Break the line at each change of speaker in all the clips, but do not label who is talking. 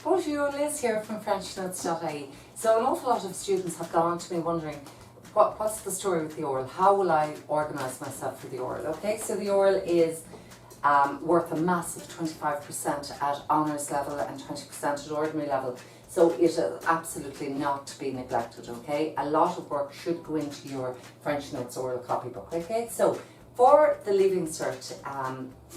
Bonjour, Liz here from Frenchnotes.ie. So an awful lot of students have gone to me wondering, what's the story with the oral? How will I organise myself for the oral? Okay, so the oral is worth a massive 25% at honours level and 20% at ordinary level. So it is absolutely not to be neglected, okay? A lot of work should go into your French Notes Oral Copybook, okay? So for the Leaving Cert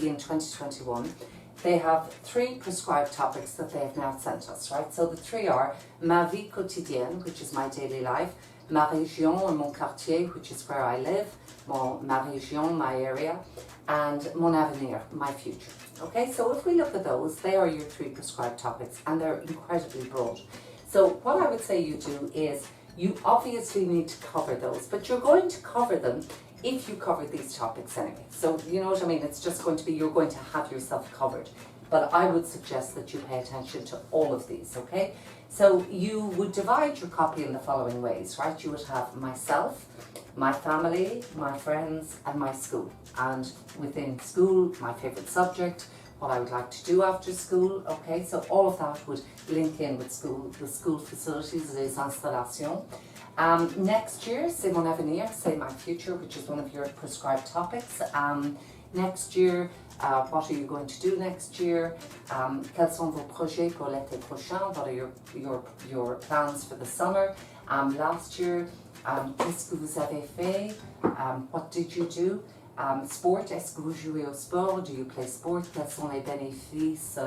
in 2021, they have 3 prescribed topics that they have now sent us, right? So the 3 are Ma Vie Quotidienne, which is my daily life, Ma Région or Mon Quartier, which is where I live, Ma Région, my area, and Mon Avenir, my future. Okay, so if we look at those, they are your 3 prescribed topics and they're incredibly broad. So what I would say you do is you obviously need to cover those, but you're going to cover them if you cover these topics anyway. So you know what I mean, it's just going to be, you're going to have yourself covered. But I would suggest that you pay attention to all of these, okay? So you would divide your copy in the following ways, right? You would have myself, my family, my friends, and my school. And within school, my favourite subject, what I would like to do after school, okay? So all of that would link in with school, the school facilities, les installations. Next year, c'est mon avenir, c'est my future, which is one of your prescribed topics. Next year, what are you going to do next year? Quels sont vos projets pour l'été prochain? What are your plans for the summer? Last year, qu'est-ce que vous avez fait? What did you do? Sport, est-ce que vous jouez au sport? Do you play sport? Quels sont les bénéfices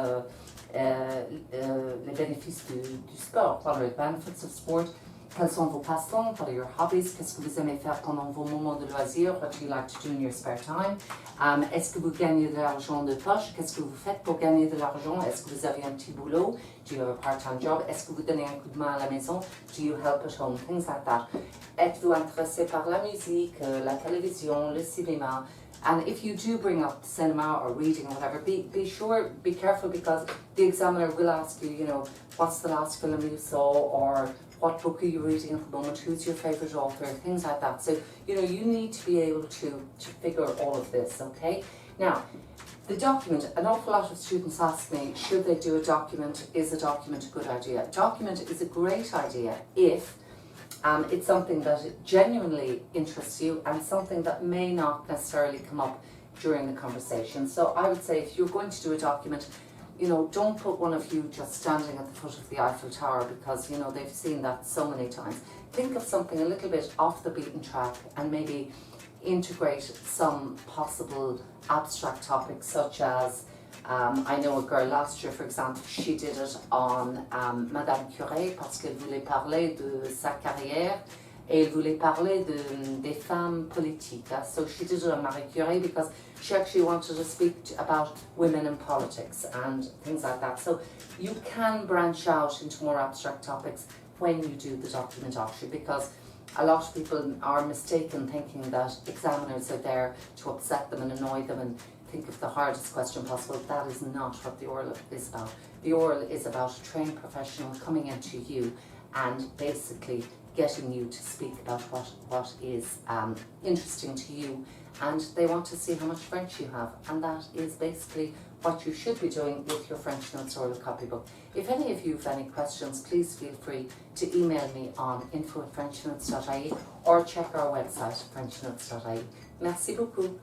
du sport? What are the benefits of sport? Quels sont vos pastimes? What are your hobbies? Qu'est-ce que vous aimez faire pendant vos moments de loisirs? What do you like to do in your spare time? Est-ce que vous gagnez de l'argent de poche? Qu'est-ce que vous faites pour gagner de l'argent? Est-ce que vous avez un petit boulot? Do you have a part-time job? Est-ce que vous donnez un coup de main à la maison? Do you help at home? Things like that. Êtes-vous intéressé par la musique, la télévision, le cinéma? And if you do bring up cinema or reading or whatever, be careful, because the examiner will ask you, you know, what's the last film you saw, or what book are you reading at the moment, who's your favourite author, things like that. So, you know, you need to be able to figure all of this, okay? Now, the document, an awful lot of students ask me, should they do a document? Is a document a good idea? A document is a great idea if it's something that genuinely interests you and something that may not necessarily come up during the conversation. So I would say if you're going to do a document, you know, don't put one of you just standing at the foot of the Eiffel Tower, because, you know, they've seen that so many times. Think of something a little bit off the beaten track and maybe integrate some possible abstract topics, such as, I know a girl last year, for example, she did it on Madame Curie, parce qu'elle voulait parler de sa carrière et elle voulait parler des femmes politiques. So she did it on Marie Curie because she actually wanted to speak about women in politics and things like that. So you can branch out into more abstract topics when you do the document actually, because a lot of people are mistaken thinking that examiners are there to upset them and annoy them and think of the hardest question possible. That is not what the oral is about. The oral is about a trained professional coming into you and basically getting you to speak about what is interesting to you, and they want to see how much French you have, and that is basically what you should be doing with your French Notes Oral Copybook. If any of you have any questions, please feel free to email me on info@frenchnotes.ie or check our website frenchnotes.ie. Merci beaucoup.